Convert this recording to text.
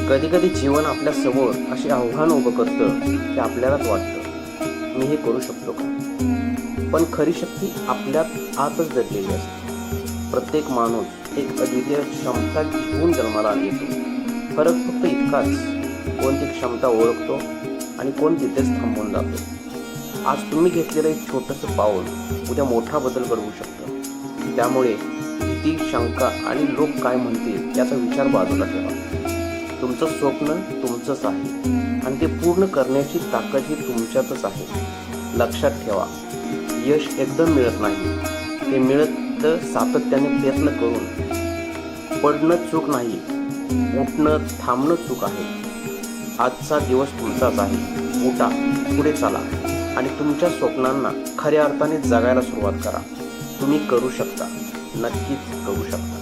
कधी कधी जीवन आपल्या समोर असे आव्हान उभं करतं की आपल्यालाच वाटतं मी हे करू शकतो का. पण खरी शक्ती आपल्यात आतच दडलेली असते. प्रत्येक माणूस एक अद्वितीय क्षमता घेऊन जन्माला येतो. फरक फक्त इतकाच, कोण ती क्षमता ओळखतो आणि कोण तिथेच थांबून जातो. आज तुम्ही घेतलेलं एक छोटंसं पाऊल उद्या मोठा बदल घडवू शकतं. त्यामुळे भीती, शंका आणि लोक काय म्हणतील याचा विचार बाजूला ठेवा. तुमचं स्वप्न तुमचंच आहे आणि ते पूर्ण करण्याची ताकद ही तुमच्यातच आहे. लक्षात ठेवा, यश एकदम मिळत नाही, ते मिळतं सातत्याने प्रयत्न करून. पडणं चूक नाही, उठणं थांबणं चूक आहे. आजचा दिवस तुमचाच आहे. उठा, पुढे चला आणि तुमच्या स्वप्नांना खऱ्या अर्थाने जगायला सुरुवात करा. तुम्ही करू शकता, नक्कीच करू शकता.